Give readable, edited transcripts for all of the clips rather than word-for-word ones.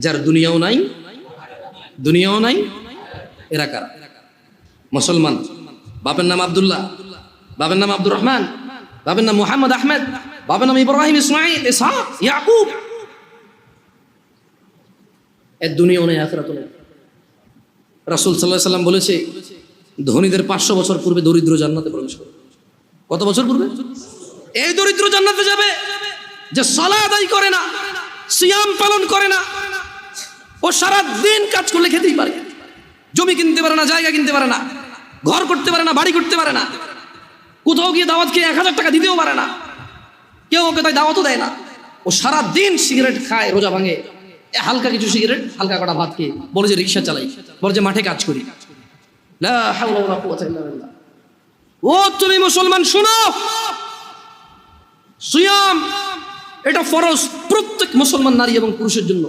যার দুনিয়াও নাই এরা কারা? মুসলমান, বাপের নাম আব্দুল্লাহ, বাপের নাম আব্দুর রহমান, বাপের নাম মুহাম্মদ আহমেদ, বাপের নাম ইব্রাহিম, ইসমাইল, ইসহাক, ইয়াকুব। এর দুনিয়াও নেই, আখিরাতও নেই। রাসূল সাল্লাল্লাহু আলাইহি ওয়াসাল্লাম বলেছে, ধনীদের 500 বছর পূর্বে দরিদ্র জান্নাতে প্রবেশ করবে। কত বছর পূর্বে? এই দরিদ্র জান্নাতে যাবে যে সালাত আদায় করে না, সিয়াম পালন করে না। ও সারা দিন কাজ করলে খেতেই পারে, জমি কিনতে পারে না, জায়গা কিনতে পারে না, ঘর করতে পারে না, বাড়ি করতে পারে না, কোথাও গিয়ে দাওয়াত খেয়ে 1000 টাকা দিতেও পারে না, কেউ ওকে তাই দাওয়াতও দেয় না। ও সারা দিন সিগারেট খায়, রোজা ভাঙে, হালকা কিছু সিগারেট, হালকা কটা ভাত খেয়ে বলে যে রিক্সা চালাই, বলে যে মাঠে কাজ করি। লা হাওলা ওয়ালা কুওয়াতা ইল্লা বিল্লাহ। ও তুমি মুসলমান শুনো, সিয়াম এটা ফরজ প্রত্যেক মুসলমান নারী এবং পুরুষের জন্য।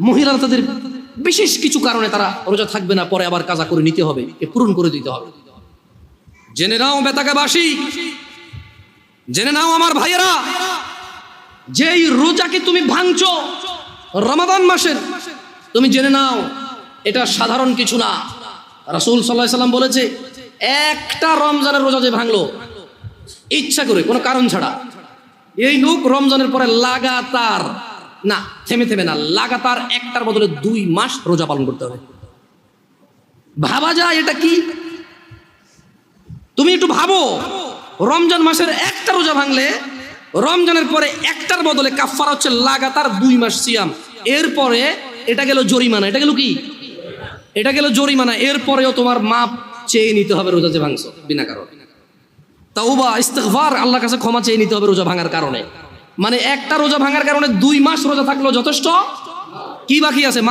মহিলারা তাদের বিশেষ কিছু কারণে তারা রোজা থাকবে না, পরে আবার কাজা করে নিতে হবে, এ পূরণ করে দিতে হবে। জেনে নাও বেতাকাবাসী, জেনে নাও আমার ভাইয়েরা, যেই রোজাকে তুমি ভাঙছো রমাদান মাসের, তুমি জেনে নাও এটা সাধারণ কিছু না। রাসূল সাল্লাল্লাহু আলাইহি সাল্লাম বলেছে, একটা রমজানের রোজা যে ভাঙলো ইচ্ছা করে, কোনো কারণ ছাড়া, এই লোক রমজানের পরে লাগাতার না, থেমে না, লাগাতার একটার বদলে 2 মাস রোজা পালন করতে হবে। ভাবা যায় এটা কি? তুমি একটু ভাবো, রমজান মাসের একটা রোজা ভাঙলে রমজানের পরে একটার বদলে কাফারা হচ্ছে লাগাতার 2 মাস সিয়াম। এরপরে এটা গেল জরিমানা, এটা গেল কি? এটা গেল জরিমানা। এরপরেও তোমার মাপ চেয়ে নিতে হবে রোজা যে ভাঙছো বিনা কারণে। তাওবা, ইস্তিগফার, আল্লাহর কাছে ক্ষমা চেয়ে নিতে হবে রোজা ভাঙার কারণে। মানে একটা রোজা ভাঙার কারণে 2 মাস রোজা থাকলো যথেষ্ট, কি বাকি আছে?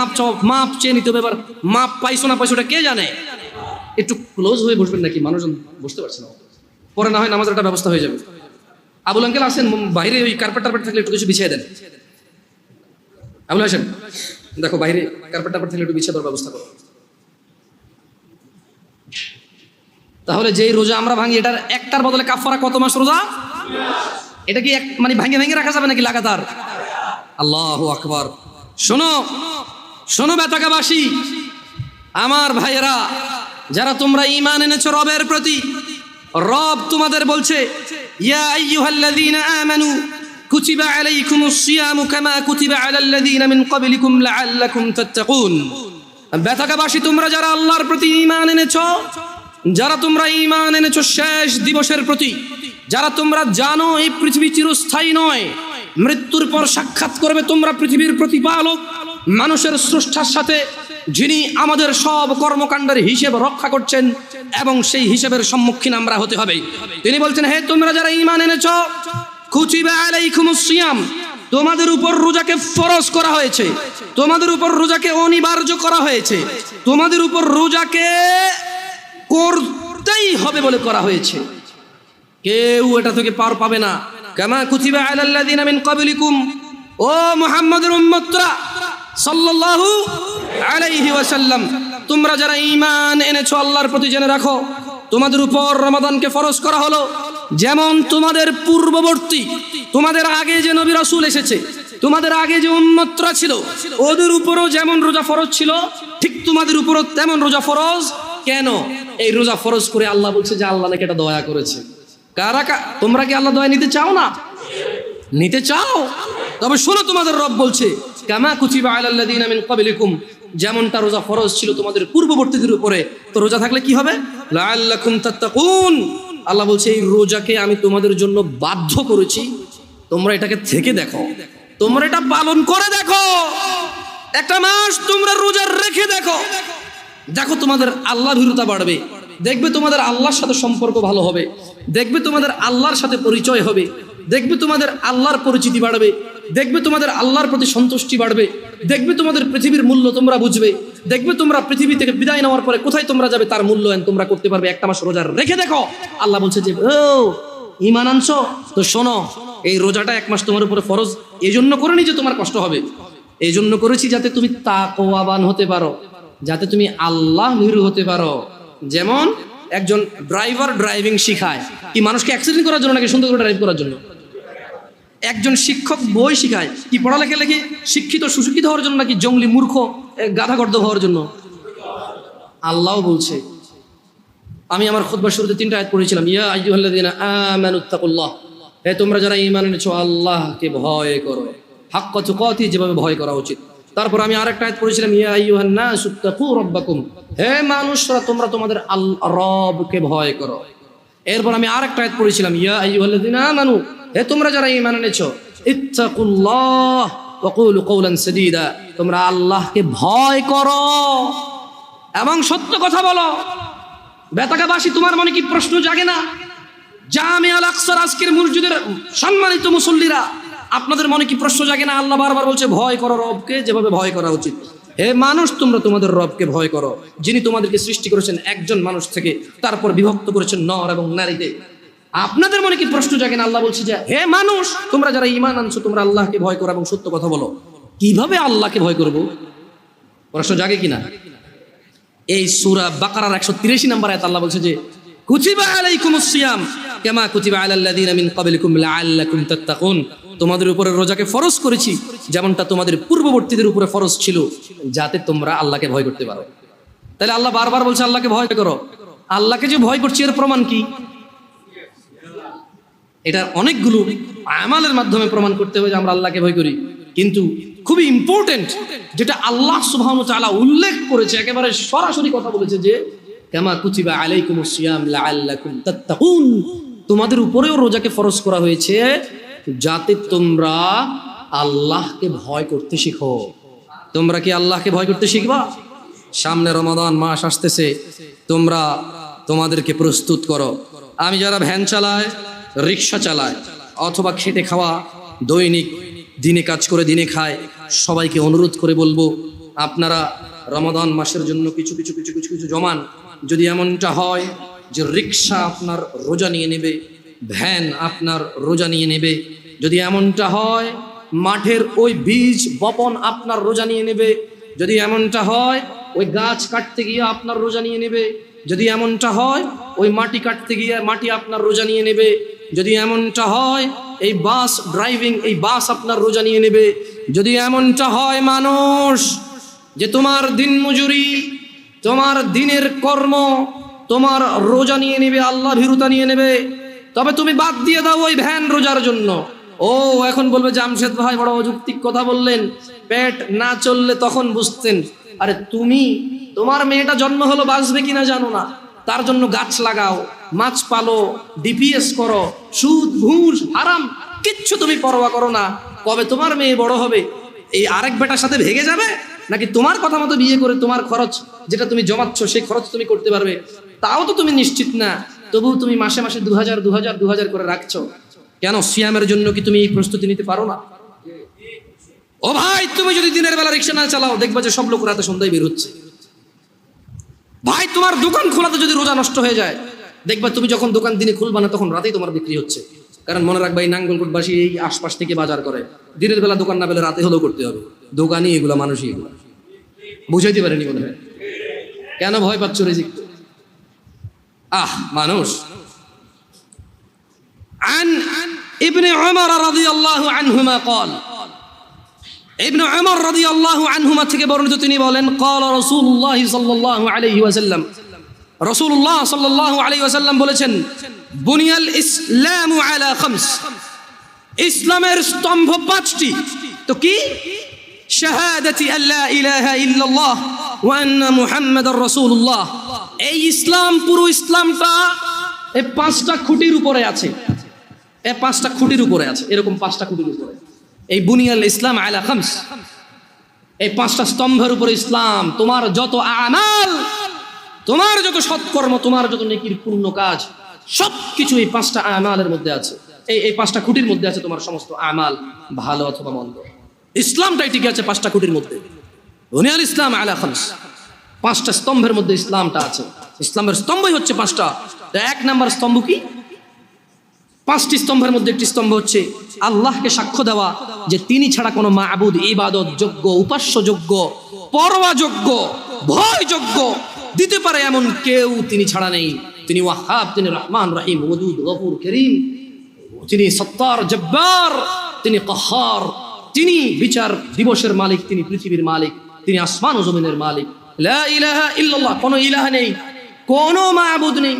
মাপ চেয়ে নিতে হবে। এবার মাপ পাইছো না পাইছো ওটা কে জানে? একটু ক্লোজ হয়ে বসবেন নাকি, মানুষজন বুঝতে পারছে না, পরে না হয় নামাজের একটা ব্যবস্থা হয়ে যাবে। আবুল আঙ্কেল আসেন, বাইরে ওই কার্পেট থাকলে একটু কিছু বিছিয়ে দেন। আবুল আসেন, দেখো বাইরে কার্পেট থাকলে একটু বিছিয়ে দেওয়ার ব্যবস্থা করো। তাহলে যেই রোজা আমরা ভাঙি, এটার একটার বদলে কাফারা কত মাস রোজা? এটা কি মানে ভাঙে রাখা যাবে নাকি লাগাতার? আল্লাহু আকবার। শোনো বেতাকাবাসী, আমার ভাইয়েরা, যারা তোমরা ঈমান এনেছো রবের প্রতি, রব তোমাদের বলছে, ইয়া আইয়ুহাল্লাযীনা আমানু কুতিবা আলাইকুমুস সিয়ামু কামা কুতিবা আলাল্লাযীনা মিন ক্বাবলিকুম লাআল্লাকুম তাত্তাকুন। বেতাকাবাসী, তোমরা যারা আল্লাহর প্রতি ঈমান এনেছো, যারা তোমরা ঈমান এনেছো শেষ দিবসের প্রতি, যারা তোমরা জানো এই পৃথিবী চিরস্থায়ী নয়, মৃত্যুর পর সাক্ষাৎ করবে তোমরা পৃথিবীর প্রতিপালক মানুষের স্রষ্টার সাথে, যিনি আমাদের সব কর্মকাণ্ডের হিসেব রক্ষা করছেন, এবং সেই হিসেবের সম্মুখীন আমরা হতে হবে। তিনি বলছেন, হে তোমরা যারা ঈমান এনেছো, কুতিবা আলাইকুমুস সিয়াম, তোমাদের উপর রোজাকে ফরজ করা হয়েছে, তোমাদের উপর রোজাকে অনিবার্য করা হয়েছে, তোমাদের উপর রোজাকে করতেই হবে বলে করা হয়েছে। কেউ এটা থেকে পার পাবে না। কামা কুতিবা আলাল্লাযীনা মিন ক্বাবলিকুম, ও মুহাম্মদের উম্মতরা সাল্লাল্লাহু আলাইহি ওয়াসাল্লাম, তোমরা যারা ঈমান এনেছো আল্লাহর প্রতি, জেনে রাখো তোমাদের উপর রমাদানকে ফরজ করা হলো যেমন তোমাদের পূর্ববর্তী, তোমাদের আগে যে নবী রাসূল এসেছে, তোমাদের আগে যে উম্মতরা ছিল, ওদের উপরও যেমন রোজা ফরজ ছিল, ঠিক তোমাদের উপরও তেমন রোজা ফরজ। কেন এই রোজা ফরজ করে? আল্লাহ বলছে যে আল্লাহ নাকি এটা দয়া করেছে। তোমরা কি আল্লাহ দয়া নিতে চাও না? নিতে চাও? তবে শোনো, তোমাদের রব বলছে, কামা কুতিবা আলাল্লাযীনা মিন ক্বাবলিকুম, যেমনটা রোজা ফরজ ছিল তোমাদের পূর্ববর্তীদের উপরে, তো রোজা থাকলে কি হবে? লাআল্লাকুম তাত্তাকুন। আল্লাহ বলছে এই রোজাকে আমি তোমাদের জন্য বাধ্য করেছি, তোমরা এটাকে থেকে দেখো, তোমরা এটা পালন করে দেখো, একটা মাস তোমরা রোজা রেখে দেখো, দেখো তোমাদের আল্লাহ ভীরুতা বাড়বে, দেখবে তোমাদের আল্লাহর সাথে সম্পর্ক ভালো হবে, দেখবে তোমাদের আল্লাহর সাথে পরিচয় হবে, দেখবে তোমাদের আল্লাহর পরিচিতি বাড়বে, দেখবে তোমাদের আল্লাহর প্রতি সন্তুষ্টি বাড়বে, দেখবে তোমাদের পৃথিবীর মূল্য তোমরা বুঝবে, দেখবে তোমরা পৃথিবী থেকে বিদায় নেওয়ার পরে কোথায় তোমরা যাবে তার মূল্যায়ন তোমরা করতে পারবে। একটা মাস রোজা রেখে দেখো। আল্লাহ বলছে যে ও ঈমান আনছো তো শোনো, এই রোজাটা 1 মাস তোমার উপরে ফরজ এই জন্য করিনি যে তোমার কষ্ট হবে, এই জন্য করেছি যাতে তুমি তাকওয়াবান হতে পারো, যাতে তুমি আল্লাহ ভীরু হতে পারো। যেমন একজন ড্রাইভার ড্রাইভিং শিখায় কি মানুষকে অ্যাক্সিডেন্ট করার জন্য নাকি সুন্দর করে ড্রাইভ করার জন্য? একজন শিক্ষক বই শিখায় কি পড়ালেখা লেখে? শিক্ষিত সুশিক্ষিত হওয়ার জন্য নাকি জঙ্গলি মূর্খ গাধাগর্দ হওয়ার জন্য? আল্লাহ বলছে, আমি আমার খুতবার শুরুতে 3টা আয়াত পড়েছিলাম, ইয়া আইয়ুহাল্লাযীনা আমানুত্তাকুল্লাহ, হে তোমরা যারা ঈমান এনেছো আল্লাহকে ভয় করো, হাক্কা তুকাতি, যেভাবে ভয় করা উচিত। তারপর আমি আরেকটা আয়াত পড়েছিলাম, ইয়া আইয়ুহান নাসুত্তাকু রাব্বাকুম, হে মানুষরা তোমরা তোমাদের রবকে ভয় করো। এরপর আমি আরেকটা আয়াত পড়েছিলাম, ইয়া আইয়ুহাল্লাযীনা আমানু, হে তোমরা যারা ঈমান এনেছো ইত্তাকুল্লাহ ওয়া কুলু কওলান সাদীদা, তোমরা আল্লাহকে ভয় করো এবং সত্য কথা বলো। বেতাকাবাসী, তোমার মনে কি প্রশ্ন জাগে না? জামে আল আকসার আজকের মসজিদের সম্মানিত মুসল্লিরা, আপনাদের মনে কি প্রশ্ন জাগে না? আল্লাহ বারবার বলছে ভয় করো রবকে, যেভাবে ভয় করা উচিত। হে মানুষ, তোমরা তোমাদের রবকে ভয় করো, যিনি তোমাদেরকে সৃষ্টি করেছেন একজন মানুষ থেকে, তারপর বিভক্ত করেছেন নর এবং নারীতে। আপনাদের মনে কি প্রশ্ন জাগে না? আল্লাহ বলছে যে হে মানুষ, তোমরা যারা ঈমান আনছো তোমরা আল্লাহকে ভয় করো এবং সত্য কথা বলো। কিভাবে আল্লাহকে ভয় করব? প্রশ্ন জাগে কিনা? এই সূরা বাকারার 183 নম্বর আয়াত আল্লাহ বলছে যে কুতিবা আলাইকুমুস সিয়াম কামা কুতিবা আলাল্লাযীনা মিন ক্বাবলিকুম লাআল্লাকুম তাত্তাকুন, তোমাদের উপরে রোজাকে ফরজ করেছি যেমনটা তোমাদের পূর্ববর্তীদের উপরে ফরজ ছিল, যাতে তোমরা আল্লাহকে ভয় করতে পারো। তাহলে আল্লাহ বারবার বলছে আল্লাহকে ভয় করো। আল্লাহকে যে ভয় করছি এর প্রমাণ কি? এটা অনেকগুলো আমালের মাধ্যমে প্রমাণ করতে হবে যে আমরা আল্লাহকে ভয় করি। কিন্তু খুবই ইম্পর্টেন্ট যেটা আল্লাহ সুবহানাহু ওয়া তাআলা উল্লেখ করেছে, একেবারে সরাসরি কথা বলেছে যে কামা কুতিবা আলাইকুমুস সিয়াম লাআল্লাকুম তাত্তাকুন, তোমাদের উপরেও রোজাকে ফরজ করা হয়েছে যাতে তোমরা আল্লাহকে ভয় করতে শিখো। তোমরা কি আল্লাহকে ভয় করতে শিখবা? সামনে রমাদান মাস আসতেছে, তোমরা তোমাদেরকে প্রস্তুত করো। আমি যারা ভ্যান চালায়, রিক্সা চালায়, অথবা খেটে খাওয়া, দৈনিক দিনে কাজ করে দিনে খায়, সবাইকে অনুরোধ করে বলবো আপনারা রমাদান মাসের জন্য কিছু কিছু কিছু কিছু কিছু জমান। যদি এমনটা হয় যে রিক্সা আপনার রোজা নিয়ে নেবে, ভ্যান আপনার রোজা নিয়ে নেবে, যদি এমনটা হয় মাঠের ওই বীজ বপন আপনার রোজা নিয়ে নেবে, যদি এমনটা হয় ওই গাছ কাটতে গিয়ে আপনার রোজা নিয়ে নেবে, যদি এমনটা হয় ওই মাটি কাটতে গিয়ে মাটি আপনার রোজা নিয়ে নেবে, যদি এমনটা হয় এই বাস ড্রাইভিং, এই বাস আপনার রোজা নিয়ে নেবে, যদি এমনটা হয় মানুষ যে তোমার দিন মজুরি, তোমার দিনের কর্ম তোমার রোজা নিয়ে নেবে, আল্লাহ ভীরুতা নিয়ে নেবে, তবে তুমি বাদ দিয়ে দাও ওই ভ্যান রোজার জন্য। ও এখন বলবে জামশেদ ভাই বড় অযৌক্তিক কথা বললেন, পেট না চললে তখন বুঝতেন। আরে তুমি, তোমার মেয়েটা জন্ম হলো বাঁচবে কিনা জানো না, তার জন্য গাছ লাগাও, মাছ পালো, ডিপিএস করো, সুদ ঘুষ হারাম কিচ্ছু তুমি পরোয়া করো না। কবে তোমার মেয়ে বড় হবে এই আরেক বেটার সাথে ভেগে যাবে, নাকি তোমার কথা মতো বিয়ে করে তোমার খরচ যেটা তুমি জমাচ্ছ সেই খরচ তুমি করতে পারবে, তাও তো তুমি নিশ্চিত না। তবুও তুমি মাসে মাসে 2000 করে রাখছো কেন? সিয়ামের জন্য কি তুমি এই প্রস্তুতি নিতে পারো না? ও ভাই, তুমি যদি দিনের বেলা রিক্সা না চালাও, দেখবা যে সব লোক রাতে সন্ধ্যায় বের হচ্ছে। ভাই, তোমার দোকান খোলাতে যদি রোজা নষ্ট হয়ে যায়, দেখবা তুমি যখন দোকান দিনে খুলবা না তখন রাতেই তোমার বিক্রি হচ্ছে। কারণ মনে রাখবা এই নাঙ্গলকোটবাসী এই আশপাশ থেকে বাজার করে, দিনের বেলা দোকান না পেলে রাতে হলেও করতে হবে। দোকানই এগুলা, মানুষই এগুলা। বুঝাইতে পারেনি মনে হয়। কেন ভয় পাচ্ছ রিজিক? মানুষ। عن ابن عمر رضي الله عنهما قال, ابن عمر رضي الله عنهما থেকে বর্ণিত তিনি বলেন, قال رسول الله صلى الله عليه وسلم, রাসূলুল্লাহ সাল্লাল্লাহু আলাইহি ওয়াসাল্লাম বলেছেন, বুনিয়াল ইসলামু আলা খামস, ইসলামের স্তম্ভ 5টি। তো কি? শাহাদাতি আল্লা ইলাহা ইল্লাল্লাহ ওয়া আন্না মুহাম্মাদার রাসূলুল্লাহ। এই ইসলাম, পুরো ইসলামটা এই 5টা খুঁটির উপরে আছে। এই 5টা খুঁটির উপরে আছে, এরকম 5টা খুঁটির উপরে এই বুনিয়াল ইসলাম আলা খামস, এই 5টা স্তম্ভের উপরে ইসলাম। তোমার যত আমাল, তোমার যত সৎকর্ম, তোমার যত নেকির পুণ্য কাজ, সবকিছু এই 5টা আমালের মধ্যে আছে। এই 5টা খুঁটির মধ্যে আছে তোমার সমস্ত আমাল, ভালো অথবা মন্দ। ইসলামটাই টিকে আছে 5টা খুঁটির মধ্যে। বুনিয়াল ইসলাম আলা খামস, 5টা স্তম্ভের মধ্যে ইসলামটা আছে। ইসলামের স্তম্ভই হচ্ছে 5টা। 1 নাম্বার স্তম্ভ কি? 5টি স্তম্ভের মধ্যে একটি স্তম্ভ হচ্ছে আল্লাহকে সাক্ষ্য দেওয়া যে তিনি ছাড়া কোনো মাবুদ, ইবাদত যোগ্য, উপাস্য যোগ্য, পরোয়া যোগ্য, ভয় যোগ্য দিতে পারে এমন কেউ তিনি ছাড়া নেই। তিনি ওয়াহাব, তিনি রহমান রহিম, ওয়াদুদ, গফুর, করিম, তিনি সত্তার, জব্বার, তিনি কাহার, তিনি বিচার দিবসের মালিক, তিনি পৃথিবীর মালিক, তিনি আসমান ও জমিনের মালিক। লা ইলাহা ইল্লাল্লাহ, কোনো ইলাহ নেই, কোনো মাবুদ নেই,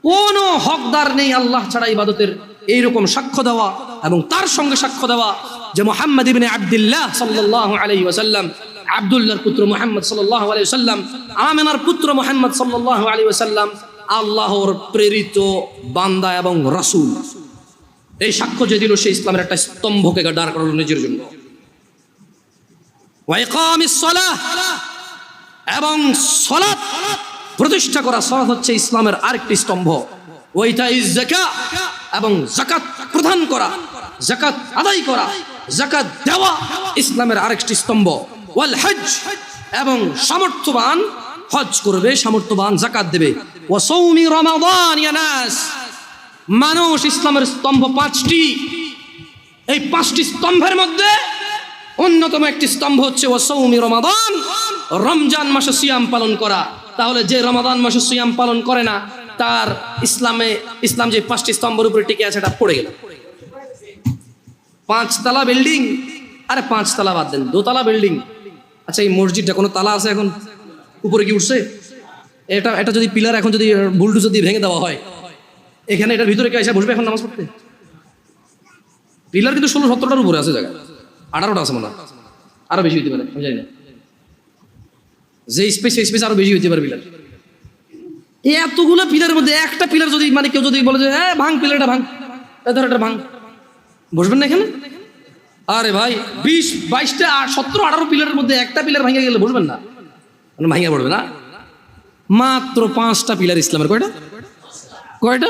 কোনো হকদার নেই আল্লাহ ছাড়া ইবাদতের, এইরকম সাক্ষ্য দেওয়া এবং তার সঙ্গে সাক্ষ্য দেওয়া যে মুহাম্মদ ইবনে আব্দুল্লাহ সাল্লাল্লাহু আলাইহি ওয়াসাল্লাম, আব্দুল্লাহর পুত্র মুহাম্মদ সাল্লাল্লাহু আলাইহি ওয়াসাল্লাম, আমিনার পুত্র মুহাম্মদ সাল্লাল্লাহু আলাইহি ওয়াসাল্লাম আল্লাহর প্রেরিত বান্দা এবং রাসূল। এই সাক্ষ্য যে দিল, সেই ইসলামের একটা স্তম্ভকে দাঁড় করালো নিজের জন্য। ওয়া ইকামিস সালাহ, এবং সালাত প্রতিষ্ঠা করা। সালাত হচ্ছে ইসলামের আরেকটি স্তম্ভ। ওয়া ইতাইজ যাকাত, এবং যাকাত প্রদান করা, যাকাত আদায় করা, যাকাত দেওয়া ইসলামের আরেকটি স্তম্ভ। ওয়াল হজ, এবং সামর্থ্যবান হজ করবে, সামর্থ্যবান যাকাত দেবে। ওয়া সাওমি রমাদান ইয়া নাস, মানুষ ইসলামের স্তম্ভ পাঁচটি। এই পাঁচটি স্তম্ভের মধ্যে অন্যতম একটি স্তম্ভ হচ্ছে ওয়া সাওমি রমাদান, রমজান মাসে সিয়াম পালন করা। তাহলে যে রমাদান মাসে সিয়াম পালন করে না, তার ইসলাম যে পাঁচটি স্তম্ভের উপরে টিকে আছে, এটা পড়ে গেল। পাঁচতলা বিল্ডিং, আরে পাঁচতলা বাদ দেন, দোতলা বিল্ডিং। আচ্ছা, এই মসজিদটা কোনো তালা আছে এখন? উপরে কি উঠছে? এটা যদি পিলার এখন যদি বুলডোজার দিয়ে ভেঙে দেওয়া হয়, এখানে এটার ভিতরে কে এসে বসবে এখন নামাজ পড়তে? পিলার কিন্তু 16-17টার উপরে আছে, জায়গা 18টা আছে মনে হয়, আরো বেশি হইতে পারে, আমি জানি না। যে স্পেস আরো বেশি হইতে পারে পিলার। এতগুলো পিলারের মধ্যে একটা পিলার যদি মানে কেউ যদি বলে যে হ্যাঁ ভাঙ, পিলারটা ভাঙ, ধর এটা ভাঙ, বসবেন না এখানে? আরে ভাই 20, 22টা 17, 18 পিলারের মধ্যে একটা পিলার ভাঙে গেলে বসবেন না? মানে ভাঙে পড়বে না? মাত্র 5টা পিলার ইসলামের। কয়টা?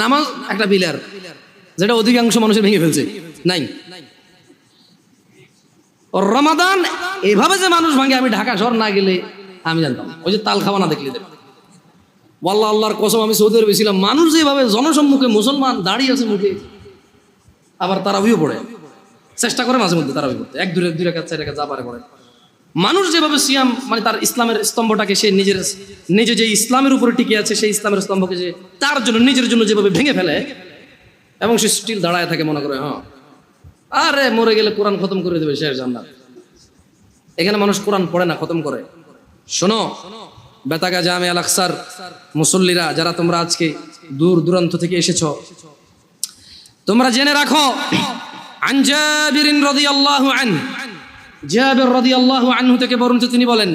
নামাজ একটা পিলার, যেটা অধিকাংশ মানুষের ভেঙে ফেলছে। নাই রমাদান এভাবে যে মানুষ ভাঙে, আমি ঢাকা শহর না গেলে আমি জানতাম। ওই যে তাল খাওয়া না দেখলে, ওয়াল্লাহ আল্লাহর কসম, আমি সৌদি আরবে ছিলাম, মানুষ যেভাবে জনসম্মুখে মুসলমান দাঁড়িয়ে আছে মুখে, আবার তারাবিও পড়ে, চেষ্টা করে মাঝে মধ্যে তারাবি পড়তে, 1-2 রাকাত 4 রাকাত যা পারে পড়ে। মানুষ যেভাবে সিয়াম মানে তার ইসলামের স্তম্ভটাকে সে নিজে যে ইসলামের উপরে টিকে আছে, সেই ইসলামের স্তম্ভকে যে তার জন্য নিজের জন্য যেভাবে ভেঙে ফেলে, এবং সে স্টিল দাঁড়ায় থাকে, মনে করে হ্যাঁ আরে মরে গেলে কোরআন খতম করে দেবে, শেষ জান্নাত। এখানে মানুষ কোরআন পড়ে না, খতম করে। শোনো বেতাগা জামে আল আকসার মুসল্লিরা, যারা তোমরা আজকে দূর দূরান্ত থেকে এসেছো, তোমরা জেনে রাখো, আন জাবির রাদিয়াল্লাহু আনহু, জাবির রাদিয়াল্লাহু আনহু থেকে বর্ণিত, তিনি বলেন,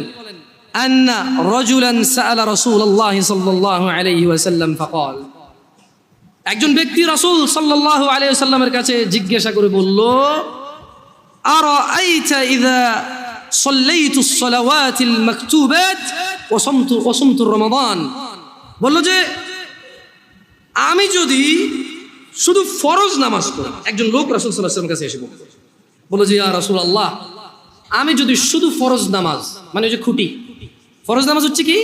আন্না রাজুলান সাআলা রাসূলুল্লাহ সাল্লাল্লাহু আলাইহি ওয়াসাল্লাম ফাকাল, একজন ব্যক্তি রাসূল সাল্লাল্লাহু আলাইহি ওয়াসাল্লামের কাছে জিজ্ঞাসা করে বলল, আরাআইতা ইযা সাল্লাইতু আস-সালাওয়াতিল মাকতুবাত ওয়া সামতু রমাদান, বলল যে আমি যদি শুধু ফরজ নামাজ পড়ি। একজন লোক রাসূল সাল্লাল্লাহু আলাইহি ওয়াসাল্লামের কাছে এসে বলল যে ইয়া রাসূলুল্লাহ, আমি যদি শুধু ফরজ নামাজ, মানে ওই যে খুঁটি, ফরজ নামাজ হচ্ছে কি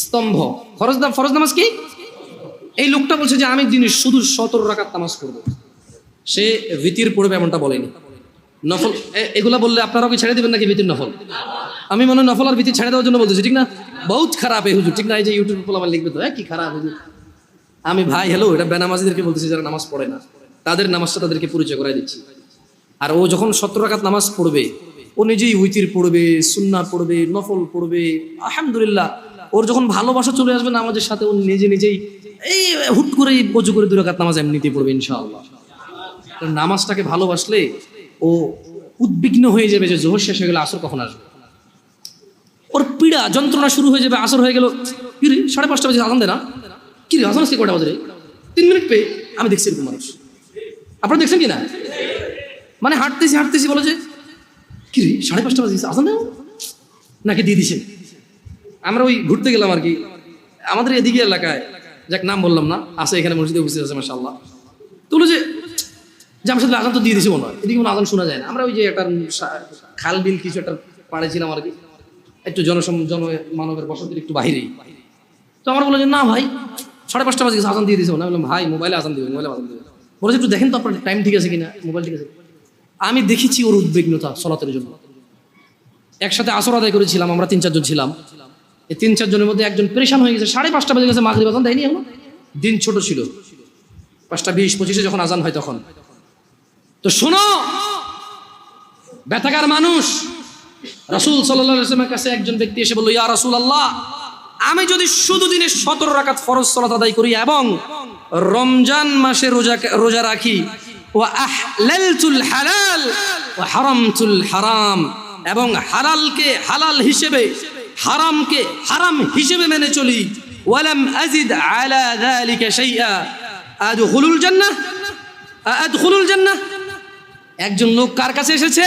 স্তম্ভ, ফরজ নামাজ কি? এই লোকটা বলছে যে আমি দিনে শুধু 17 রাকাত নামাজ পড়বো। সে ভিতির পড়বে এমনটা বলেনি, নফল। এগুলা বললে আপনারাও কি ছেড়ে দিবেন নাকি ভিতির নফল? আমি মনে হয় নফল আর ভিতির ছেড়ে দেওয়ার জন্য বলতেছি, ঠিক না? বহুত খারাপ এই হুজুর, ঠিক না? এই যে ইউটিউবে আমার লিখবে তো কি খারাপ হুজুর। আমি ভাই হ্যালো, এটা বেনামাজিদেরকে বলতেছি, যারা নামাজ পড়ে না, তাদের নামাজটা তাদেরকে পরিচয় করাই দিচ্ছি। আর ও যখন 17 রাকাত নামাজ পড়বে, ও নিজেই উইতির পড়বে, সুন্নাহ পড়বে, নফল পড়বে, আলহামদুলিল্লাহ। ওর যখন ভালোবাসা চলে আসবে নামাজের সাথে, ও নিজেই এই হুট করে অজু করে 2 রাকাত নামাজ এমনিতেই পড়বে ইনশাআল্লাহ। নামাজটাকে ভালোবাসলে ও উদ্বিগ্ন হয়ে যাবে যে জোহর শেষ হয়ে গেলে আসর কখন আসবে। ওর পীড়া যন্ত্রণা শুরু হয়ে যাবে, আসর হয়ে গেল, কি রে 5:30 বাজে আজান দেয় না, কি রে আজান আজকে কটা বাজে, 3 মিনিট পেয়ে। আমি দেখছি এরকম মানুষ, আপনারা দেখছেন কি না? মানে হাঁটতেছি বলো যে কি রে 5:30 বাজে আজান দেয় নাকি দিয়ে দিছে। আমরা ওই ঘুরতে গেলাম আর কি, আমাদের এদিকে এলাকায়, যাক নাম বললাম না, আছে এখানে মসজিদে উপস্থিত আছে মাশাআল্লাহ। তো বলো যে আমার সাথে আজান তো দিয়ে দিছে মনে হয়, এদিকে কোনো আজান শোনা যায় না। আমরা ওই যে একটা খাল বিল কিছু একটা পাড়ে ছিলাম আর কি, একটু জনমানবের বসতির একটু বাহিরেই। তো আমরা বললাম যে না ভাই 5:30 বাজে আজান দিয়ে দিছে। বললাম ভাই মোবাইলে আজান দিবেন, মোবাইলে আজান দিবেন। বলেছে একটু দেখেন তো আপনার টাইম ঠিক আছে কিনা, মোবাইল ঠিক আছে। আমি দেখেছি ওর উদ্বিগ্নতা সলাতের জন্য। একসাথে আসর আদায় করেছিলাম, আমরা 3-4 জন ছিলাম। এই 3-4 জনের মধ্যে একজন পেরেশান হয়ে গেছে, 5:30 বাজে গেছে, মাগরিব আজান দেয়নি এখনো। দিন ছোট ছিল, 5টা 20-25 যখন আজান হয় তখন তো শোনো, ব্যথাকার মানুষ। রাসূল সাল্লাল্লাহু আলাইহি ওয়াসাল্লামের কাছে একজন ব্যক্তি এসে বলল, ইয়া রাসূলুল্লাহ, আমি যদি শুধু দিনে 17 রাকাত ফরজ সালাত আদায় করি এবং রমজান মাসে রোজা রাখি, ওয়া আহলালতুল হালাল ওয়া হারামতুল হারাম, এবং হালালকে হালাল হিসেবে হারামকে হারাম হিসেবে মেনে চলি, ওয়ালাম আজিদ আলা যালিকা শাইআ আদখুলুল জান্নাহ আদখুলুল জান্নাহ। একজন লোক কার কাছে এসেছে?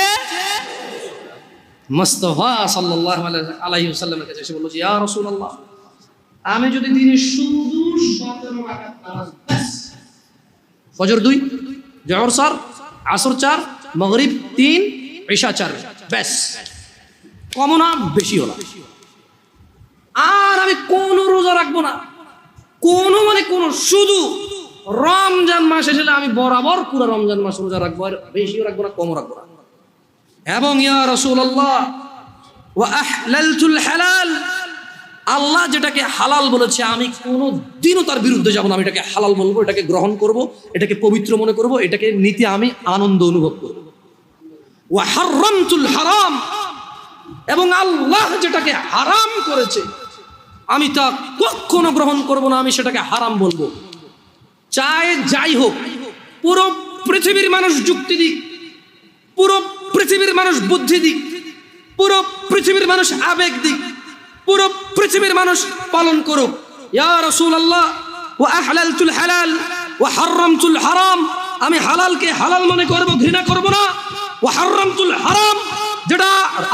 মুস্তাফা সাল্লাল্লাহু আলাইহি ওয়াসাল্লামের কাছে এসে বলল, ইয়া রাসূলুল্লাহ, আমি যদি দিনে শুধু 17 রাকাত নামাজ, বাস, ফজর 2, জোহর 4, আসর 4, মাগরিব 3, ইশা 4, বাস, কম না বেশি হলো, আর আমি কোনো রোজা রাখবো না, কোনো শুধু রমজান মাস এসে আমি বরাবর পুরো রমজান মাস রোজা রাখবো, আর বেশিও রাখবো না কমও রাখবো না। এবং ইয়া রাসূলুল্লাহ, ওয়া আহলালতুল হালাল, আল্লাহ যেটাকে হালাল বলেছে আমি কোনো দিনও তার বিরুদ্ধে যাব না, আমি এটাকে হালাল বলবো, এটাকে গ্রহণ করব, এটাকে পবিত্র মনে করব, এটাকে নিতে আমি আনন্দ অনুভব করব। ওয়া হারামতুল হারাম, এবং আল্লাহ যেটাকে হারাম করেছে আমি তা কখনো গ্রহণ করব না, আমি সেটাকে হারাম বলবো। চাই যাই হোক, পুরো পৃথিবীর মানুষ যুক্তি দিক, পুরো পৃথিবীর মানুষ বুদ্ধি দিক, পুরো পৃথিবীর মানুষ আবেগ দিক, পুরো পৃথিবীর মানুষ পালন করুক, ইয়া রাসূলুল্লাহ, ওয়া আহলালতুল হালাল ওয়া হারামতুল হারাম, আমি হালালকে হালাল মনে করব, ঘৃণা করব না, ওয়া হারামতুল হারাম, যেটা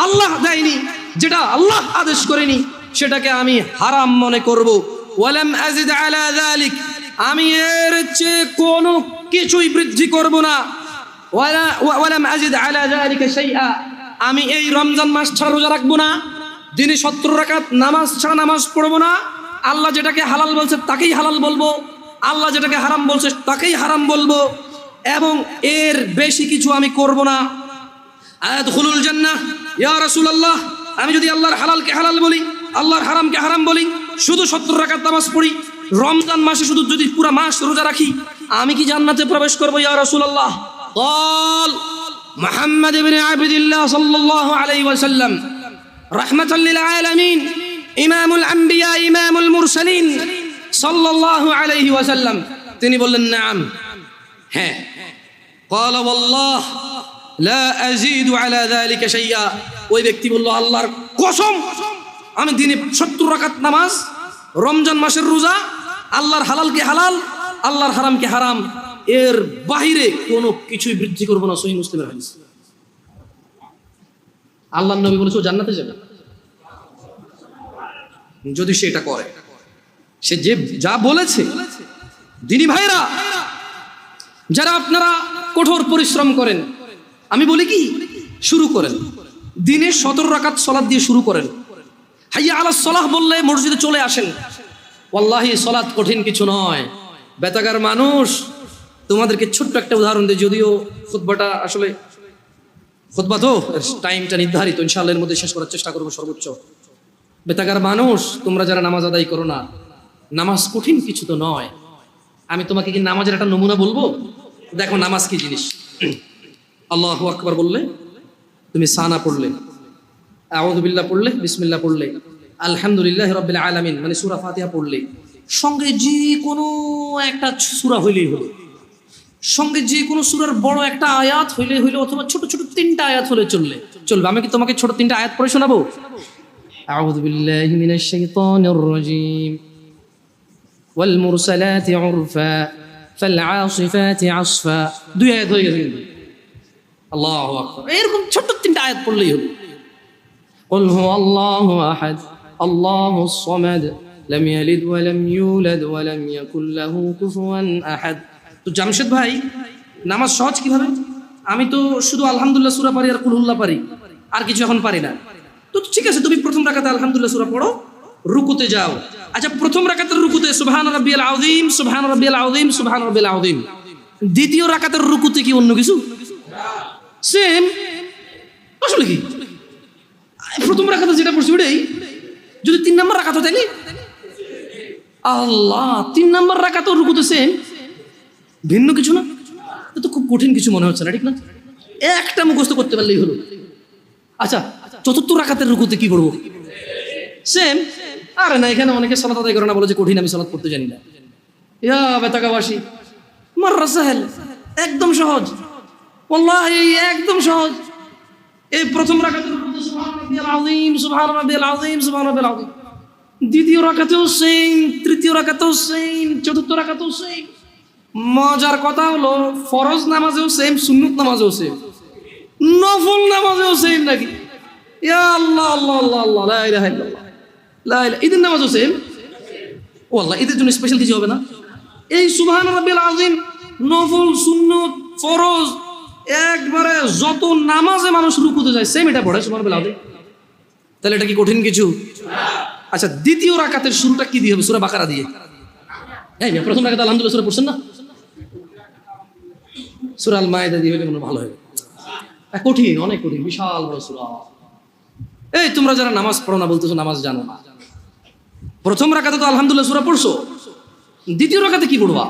আল্লাহ দেয়নি, যেটা আল্লাহ আদেশ করেনি, সেটাকে আমি হারাম মনে করব। ওয়ালাম আজিদ আলা যালিক, আমি এর চেয়ে কোনো কিছুই বৃদ্ধি করব না। ওয়ালাম আজিদ আলা যালিকা শাইআ, আমি এই রমজান মাস ছাড়া রোজা রাখবো না, দিনে 17 রাকাত নামাজ ছাড়া নামাজ পড়বো না, আল্লাহ যেটাকে হালাল বলছে তাকেই হালাল বলবো, আল্লাহ যেটাকে হারাম বলছে তাকেই হারাম বলবো, এবং এর বেশি কিছু আমি করব না। আদখুলুল জান্নাহ, ইয়া রাসূলুল্লাহ, আমি যদি আল্লাহর হালালকে হালাল বলি, আল্লাহর হারামকে হারাম বলি, শুধু 17 রাকাত নামাজ পড়ি, রমজান মাসে শুধু যদি পুরো মাস রোজা রাখি, আমি কি জান্নাতে প্রবেশ করব ইয়া রাসূলুল্লাহ? قال محمد بن عبد الله صلى الله عليه وسلم رحمة للعالمين إمام الأنبياء إمام المرسلين صلى الله عليه وسلم তিনি বললেন নাম, হ্যাঁ। قال والله لا أزيد على ذلك شيئا, ওই ব্যক্তি বলল, আল্লাহর কসম, আমি দিনে 70 রাকাত নামাজ, রমজান মাসের রোজা, আল্লাহর হালালকে হালাল, আল্লাহর হারামকে হারাম, এর বাহিরে কোনো কিছুই বৃদ্ধি করবো না। সহিহ মুসলিমের হাদিস। আল্লাহর নবী বলেছে ও জান্নাতে যাবে যদি সে এটা করে, সে যে যা বলেছে। দিনী ভাইরা, যারা আপনারা কঠোর পরিশ্রম করেন, আমি বলি কি, শুরু করেন দিনে 17 রাকাত সালাত দিয়ে শুরু করেন। হাইয়া আলাস সালাহ বললে মসজিদে চলে আসেন। ওয়াল্লাহি সালাত কঠিন কিছু নয়। বেতাগার মানুষ, তোমাদেরকে ছোট্ট একটা উদাহরণ দিই, যদিও খুতবাটা আসলে খুতবা তো টাইমটা নির্ধারিত, ইনশাআল্লাহ এর মধ্যে শেষ করার চেষ্টা করবো সর্বোচ্চ। বেতাগার মানুষ, তোমরা যারা নামাজ আদায় করো না, নামাজ কঠিন কিছু তো নয়। আমি তোমাকে কি নামাজের একটা নমুনা বলবো? দেখো নামাজ কি জিনিস। আল্লাহু আকবার বললে, তুমি সানা পড়লে, আউযু বিল্লাহ পড়লে, বিসমিল্লাহ পড়লে, আলহামদুলিল্লাহি রাব্বিল আলামিন মানে সূরা ফাতিহা পড়লে, সঙ্গে যে কোনো একটা সূরা হইলেই হলো, সঙ্গে যে কোনো সূরার বড় একটা আয়াত হইলে হইলো, অথবা ছোট ছোট 3টা আয়াত হলে চলবে। আমি কি তোমাকে ছোট 3টা আয়াত পড়ে শোনাবো? আউযু বিল্লাহি মিনাশ শাইতানির রাজীম, ওয়াল মুরসালাতি উরফা ফাল আসিফাতি আসফা। 2 আয়াত হয়ে গেছে কিন্তু। আল্লাহু আকবার। এরকম ছোট 3টা আয়াত পড়লেই হলো। কুল হুয়াল্লাহু আহাদ আল্লাহুস সামাদ লাম ইয়ালিদ ওয়া লাম ইউলাদ ওয়া লাম ইয়াকুল লাহু কুফুয়ান আহাদ। তো জামশেদ ভাই, নামাজ সহজ কিভাবে? আমি তো শুধু আলহামদুলিল্লাহ সূরা পারি আর কুল হুল্লাহ পারি, আর কিছু এখন পারি না। তো ঠিক আছে, তুমি প্রথম রাকাতে আলহামদুলিল্লাহ সূরা পড়ো, রুকুতে যাও। আচ্ছা, প্রথম রাকাতের রুকুতে সুবহান রাব্বিয়াল আযীম, সুবহান রাব্বিয়াল আযীম, সুবহান রাব্বিয়াল আযীম। দ্বিতীয় রাকাতের রুকুতে কি অন্য কিছু? সেম। আসলে কি প্রথম রাকাতে যেটা পড়ছি ওটাই, যদি 3 নম্বর রাকাত হয় তাইলে আল্লাহ 3 নম্বর রাকাতের রুকুতে সেম, ভিন্ন কিছু না। তো খুব কঠিন কিছু মনে হচ্ছে না, ঠিক না? একটা মুখস্থ করতে পারলেই হলো। আচ্ছা, চতুর্থ রাকাতের রুকুতে কি করবো? সেম। আরে না, এখানে অনেকে সালাত আদায় করে না, বলে যে কঠিন, আমি সালাত করতে জানি না। ইয়া বেতাকাবাসী, মাররা সাহেল, একদম সহজ, ওয়াল্লাহি একদম সহজ। এই প্রথম রাকাতের রুকুতে সুবহান রাব্বিয়াল আযীম, সুবহান রাব্বিয়াল আযীম, সুবহান রাব্বিয়াল আযীম। দ্বিতীয় রাকাতেও সেম, তৃতীয় রাকাতেও সেম, চতুর্থ রাকাতেও সেম। মজার কথা হলো ফরজ নামাজেও সেম, সুন্নত নামাজেও সেম, নফল নামাজেও সেম নাকি? ইয়া আল্লাহ আল্লাহ আল্লাহ আল্লাহ, লা ইলাহা ইল্লাল্লাহ, লা ইলাহা। ঈদের নামাজও সেম। ও আল্লাহ, ঈদের জন্য স্পেশাল কিছু হবে না? এই সুবহান রাব্বিয়াল আযীম, নফল, সুন্নত, ফরজ, একবারে যত নামাজে মানুষ রুকুতে যায় সেম এটা পড়ে সুবহান রাব্বিয়াল আযীম। তাহলে এটা কি কঠিন কিছু? আচ্ছা, দ্বিতীয় রাকাতের শুরুটা কি দিয়ে হবে? সূরা বাকারা দিয়ে। এই প্রথম রাকাতে আলহামদুলিল্লাহ সূরা পড়ছেন না? সূরা আল মায়েদা দিয়ে হলে মনে ভালো হয়। কঠিন, অনেক কঠিন, বিশাল বড় সূরা। এই তোমরা যারা নামাজ পড়ো না বলতেছো নামাজ জানো না, প্রথম রাকাতে তো আলহামদুলিল্লাহ সূরা পড়ছো, দ্বিতীয় রাকাতে কি পড়বা?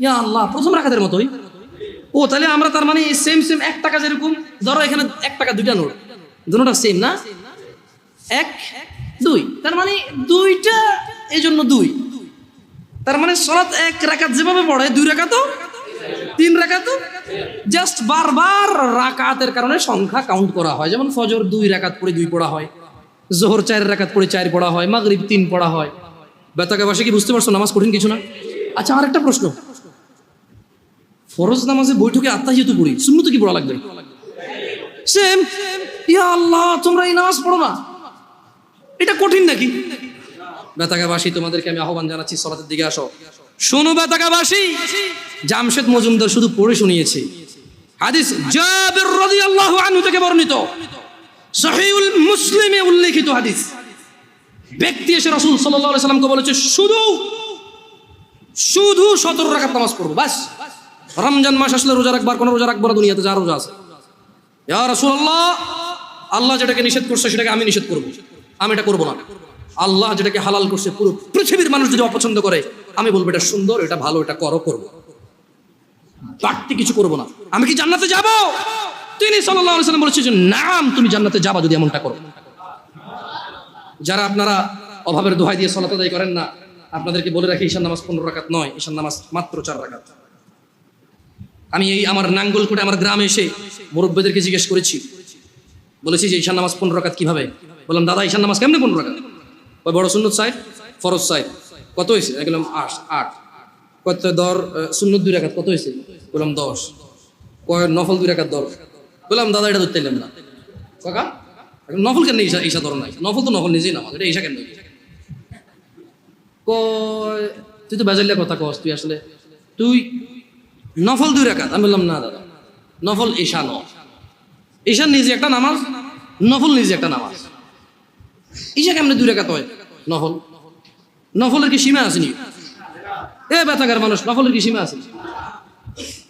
ইয়া আল্লাহ, প্রথম রাকাতের মতোই। ও তাহলে আমরা তার মানে সেম সেম, 1 টাকা যেরকম, ধরো এখানে 1 টাকা দুইটা নোট, দুটোটা সেম না? 1 2, তার মানে দুইটা, এই জন্য 2। তার মানে সালাত 1 রাকাত যেভাবে পড়ে 2 রাকাতও 3 রাকাতও, জাস্ট বারবার রাকাতের কারণে সংখ্যা কাউন্ট করা হয়। যেমন ফজর 2 রাকাত পড়ে 2 পড়া হয়, জোহর 4 রাকাত পড়ে 4 পড়া হয়, মাগরিব 3 পড়া হয়। বেতাকাবাসী কি বুঝতে পারছো নামাজ কঠিন কিছু না? আচ্ছা, আরেকটা প্রশ্ন, ফরজ নামাজে বৈঠকে আত্তাহিয়াতু পড়ি, সুন্নতে কি পড়া লাগবে? সেম। ইয়া আল্লাহ, তোমরা এই নামাজ পড়ো না, এটা কঠিন নাকি? বেতাকাবাসী, তোমাদেরকে আমি আহ্বান জানাচ্ছি, সালাতের দিকে আসো। শোনো বেতাকাবাসী, জামশেদ মজুমদার শুধু পড়ে শুনিয়েছে। হাদিস জাবির রাদিয়াল্লাহু আনহু থেকে বর্ণিত, সহিহুল মুসলিমে উল্লেখিত হাদিস। ব্যক্তি এসে রাসূল সাল্লাল্লাহু আলাইহি সাল্লামকে বলেছে, শুধু 17 রাকাত নামাজ পড়বো, বাস। রমজান মাস আসলে রোজা রাখবার, কোন রোজা রাখবো না দুনিয়াতে, যা রোজা আছে। ইয়া রাসূলুল্লাহ, আল্লাহ যেটাকে নিষেধ করছে সেটাকে আমি নিষেধ করবো, আমি এটা করবো না। আল্লাহ যেটাকে হালাল করছে, পুরো পৃথিবীর মানুষ যদি অপছন্দ করে, আমি বলবো এটা সুন্দর, এটা ভালো, এটা করবো, বাড়তি কিছু করবো না। আমি কি জান্নাতে যাব? তিনি সাল্লাল্লাহু আলাইহি সাল্লাম বলেছেন যে নাম, তুমি জান্নাতে যাবা যদি এমনটা করো। যারা আপনারা অভাবের দোহাই দিয়ে সালাত আদায় করেন না, আপনাদেরকে বলে রাখি, ঈশার নামাজ 15 রাকাত নয়, ঈশার নামাজ মাত্র 4 রাকাত। আমি এই আমার নাঙ্গলকোটে আমার গ্রামে এসে মুরব্বিদেরকে জিজ্ঞেস করেছি, বলেছি যে ঈশার নামাজ 15 রাকাত কিভাবে? বললাম, দাদা ঈশার নামাজ কেমনে 15 রাকাত? ওই বড় সুন্নত সাইড, ফরজ সাইড কত হয়েছে? বললাম 8। কত দর সুন্নত 2 রাকাত কত হয়েছে? বললাম 10। কয় নফল 2 রাকাত 10। বললাম দাদা এটা ধরতে এলাম না। কাকা নফল কেন ঈশা ধর নাই? নফল তো নফল নিজেই নামাজ, এটা ঈশা কেন? কয় তুই তো বেজাল্লা কথা কস, তুই আসলে তুই নফল 2 রাকাত। আমি বললাম না দাদা, নফল ঈশা নয়, ঈশা নিজে একটা নামাজ, নফল নিজে একটা নামাজ। ঈশা কেমনে 2 রাকাত হয়? নফলের কি সীমা আসেনি? এ বেতাগার মানুষ, নফলের কি সীমা আছে?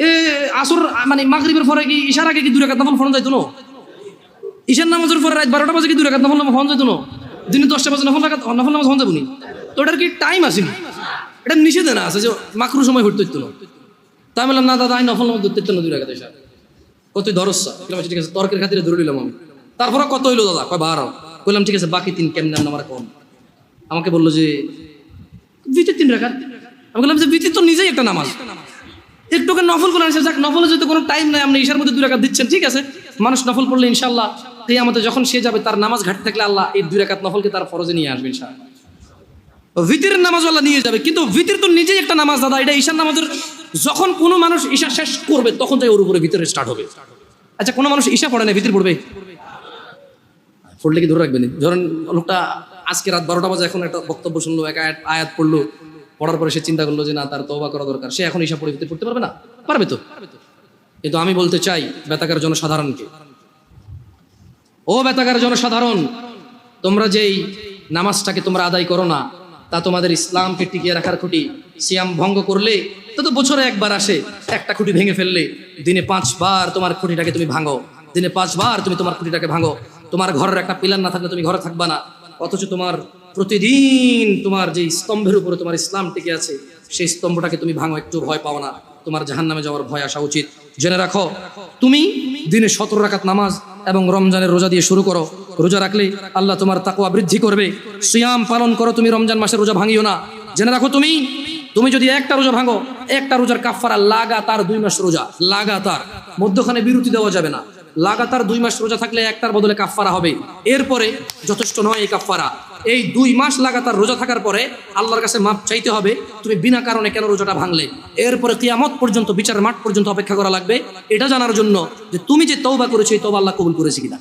এ আসর মানে মাগরিবের পরে কি ঈশার আগে কি 2 রাকাত নফল ফরজ যাইতো না? ঈশার নামাজের পরে রাত 12টা বাজে কি 2 রাকাত নফল ফরজ যাইতো না? দিনে 10টা বাজে নফল নামাজ ফরজ যাবনি? তো এটার কি টাইম আসেনি? এটা নিষেধ না আছে যে মাকরু সময় হইতে হইতো না। তাই বললাম না দাদা, আমি নফল নামাজ ধরতে না 2 রাকাত ঈশা। কত ধরস্যা? ঠিক আছে, তর্কের খাতিরে ধরে নিলাম আমি। তারপরে কত হইলো দাদা? কয় 12। বললাম ঠিক আছে, বাকি 3 কেমনে আমার কোন? আমাকে বললো যে বিতির 3 রাকাত। আমি বললাম যে বিতির তো নিজেই একটা নামাজ, একটুকে নফল করে আনছে, যাক নফলে যদি কোনো টাইম নাই, আপনি ঈশার মধ্যে 2 রাকাত দিচ্ছেন, ঠিক আছে। মানুষ নফল পড়লে ইনশাআল্লাহ কিয়ামতে যখন সে যাবে, তার নামাজ ঘাটতে থাকলে আল্লাহ এই 2 রাকাত নফলকে তার ফরজে নিয়ে আসবে ইনশাআল্লাহ। ভিতরের নামাজ আল্লাহ নিয়ে যাবে, কিন্তু ভিতর তো নিজেই একটা নামাজ দাদা। এটা ঈশার নামাজের যখন কোনো মানুষ ঈশা শেষ করবে তখন তাই ওর উপরে ভিতরে স্টার্ট হবে। আচ্ছা, কোনো মানুষ ঈশা পড়ে না, ভিতর পড়বে? পড়লে কি ধরে রাখবেন? ধরেন লোকটা আজকে রাত 12টা বাজে এখন একটা বক্তব্য শুনলো, এক আয়াত পড়লো, পড়ার পরে সে চিন্তা করলো যে না, তার তওবা করা দরকার, সে এখন ঈশা পড়ে ভিতরে পড়তে পারবে না? পারবে তো। কিন্তু আমি বলতে চাই বেতাকার জনসাধারণকে, ও বেতাকার জনসাধারণ, তোমরা যেই নামাজটাকে তোমরা আদায় করো না, তা তোমাদের ইসলামকে টিকিয়ে রাখার খুঁটি। সিয়াম ভঙ্গ করলে তো বছরে একবার আসে, একটা খুঁটি ভেঙে ফেললে দিনে 5 বার তোমার খুঁটিটাকে তুমি ভাঙো, দিনে 5 বার তুমি তোমার খুঁটিটাকে ভাঙো। তোমার ঘরের একটা পিলার না থাকলে তুমি ঘরে থাকবা না, অথচ তোমার প্রতিদিন তোমার যে স্তম্ভের উপরে তোমার ইসলাম টিকে আছে, সেই স্তম্ভটাকে তুমি ভাঙো, একটু ভয় পাও না। তোমার জাহান্নামে যাওয়ার ভয় আসা উচিত। জেনে রাখো, তুমি দিনে 17 রাকাত নামাজ এবং রমজানের রোজা দিয়ে শুরু করো। রোজা রাখলে আল্লাহ তোমার তাকওয়া বৃদ্ধি করবে। সিয়াম পালন করো, তুমি রমজান মাসে রোজা ভাঙিও না। জেনে রাখো, তুমি যদি একটা রোজা ভাঙো, একটা রোজার কাফারা লাগাতার 2 মাস রোজা, লাগাতার, মধ্যখানে বিরতি দেওয়া যাবে না। লাগাতার 2 মাস রোজা থাকলে একটার বদলে কাফারা হবে। এরপরে যথেষ্ট নয় এই কাফারা, এই 2 মাস লাগাতার রোজা থাকার পরে আল্লাহর কাছে মাপ চাইতে হবে তুমি বিনা কারণে কেন রোজাটা ভাঙলে। এরপরে কিয়ামত পর্যন্ত, বিচার মাঠ পর্যন্ত অপেক্ষা করা লাগবে এটা জানার জন্য যে তুমি যে তওবা করেছো এই তওবা আল্লাহ কবুল করেছে কিনা।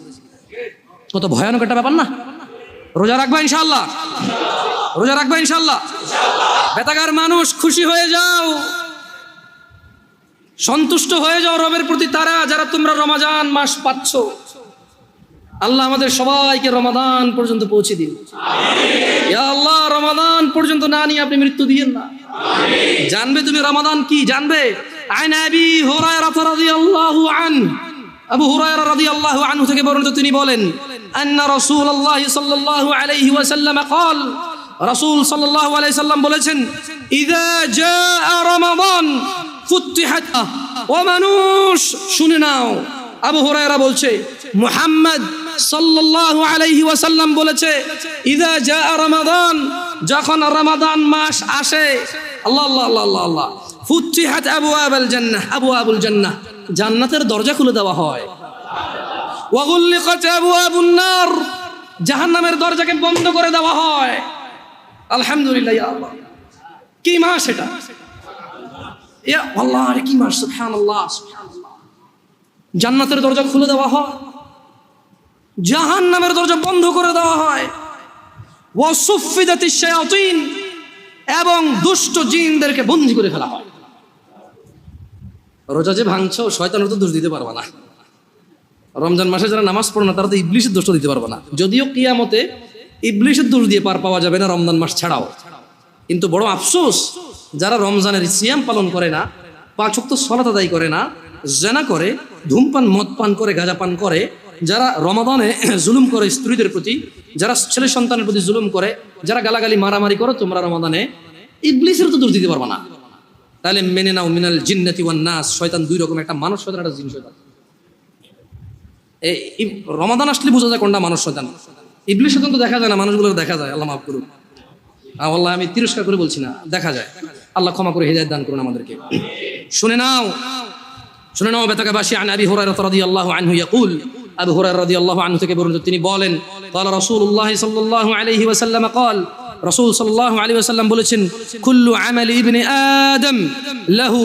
কত ভয়ানক একটা ব্যাপার না? রোজা রাখবা ইনশাআল্লাহ, রোজা রাখবা ইনশাআল্লাহ। বেতাগার মানুষ, খুশি হয়ে যাও, সন্তুষ্ট হয়ে যাও রবের প্রতি। তারা যারা তোমরা রমজান মাস পাচ্ছ, আল্লাহ আমাদের সবাইকে রমাদান পর্যন্ত পৌঁছে দিন। ইয়া আল্লাহ, রমাদান পর্যন্ত না নিয়ে আপনি মৃত্যু দিয়েন না। জানবে তুমি রমাদান কি, জানবে। আন আবি হুরায়রা রাদিয়াল্লাহু আনহু, আবু হুরায়রা রাদিয়াল্লাহু আনহু থেকে বর্ণিত, তিনি বলেন, আন্না রাসূলুল্লাহ সাল্লাল্লাহু আলাইহি ওয়াসাল্লাম قال, রাসূল সাল্লাল্লাহু আলাইহি সাল্লাম বলেছেন, ইযা জাআ রমাদান ফুতিহাত। ও মানুষ শুনে নাও, আবু হুরায়রা বলছে, মুহাম্মদ সাল্লাল্লাহু আলাইহি ওয়াসাল্লাম বলেছে, ইযা জাআ রমাদান, যখন রমাদান মাস আসে, আল্লাহ আল্লাহ আল্লাহ আল্লাহ আল্লাহ, ফুতিহাত আবওয়াবুল জান্নাহ, আবওয়াবুল জান্নাহ, জান্নাতের দরজা খুলে দেওয়া হয়। ওয়া গুলিকাত আবওয়াবুন নার, জাহান্নামের দরজাকে বন্ধ করে দেওয়া হয়। আলহামদুলিল্লাহ, ইয়া আল্লাহ, কি মাস এটা, ইয়া আল্লাহ, আরে কি মাস, সুবহানাল্লাহ সুবহানাল্লাহ। জান্নাতের দরজা খুলে দেওয়া হয়, জাহান্নামের দরজা বন্ধ করে দেওয়া হয়। ওয়া সুফিদাতিশ শায়াতিন, এবং দুষ্ট জিনদেরকে বন্দী করে ফেলা হয়। রোজা যে ভাঙছো, শয়তানের তো দোষ দিতে পারবা না। রমজান মাসে যারা নামাজ পড়ে না তারা তো ইবলিসের দোষ দিতে পারবে না। যদিও কিয়ামতে ইবলিসের দোষ দিয়ে পার পাওয়া যাবে না রমজান মাস ছাড়াও, কিন্তু বড় আফসোস যারা রমজানের সিয়াম পালন করে না, 5 ওয়াক্ত সালাত আদায় করে না, জেনা করে, ধূমপান মদ পান করে, গাঁজা পান করে, যারা রমাদানে জুলুম করে স্ত্রীদের প্রতি, যারা ছেলে সন্তানের প্রতি জুলুম করে, যারা গালাগালি মারামারি করো তোমরা রমাদানে, ইবলিসের তো দোষ দিতে পারবে না। তাহলে মেনে নাও, মিনাল জিন্নাতি ওয়ান নাস, শয়তান 2 রকম, একটা মানুষ শয়তান, একটা জিন শয়তান। এই রমাদান আসলে বোঝা যায় কোনটা মানুষ শয়তান। ইবলিস শয়তান তো দেখা যায় না, মানুষগুলো দেখা যায়। আল্লাহ মাফ করুন, আল্লাহ আমি তিরস্কার করে বলছি না, দেখা যায়। আল্লাহ ক্ষমা করে হিদায়াত দান করুন আমাদেরকে। শুনে নাও, শুনে নাও বেতাকাবাসী। আন আবি হুরায়রা রাদিয়াল্লাহু আনহু ইয়াকুল, আবু হুরায়রা রাদিয়াল্লাহু আনহু থেকে বর্ণিত, তিনি বলেন, ক্বালা রাসূলুল্লাহ সাল্লাল্লাহু আলাইহি ওয়াসাল্লাম ক্বাল, রাসূল সাল্লাল্লাহু আলাইহি ওয়াসাল্লাম বলেছেন, কুল্লু আমালি ইবনি আদম লাহু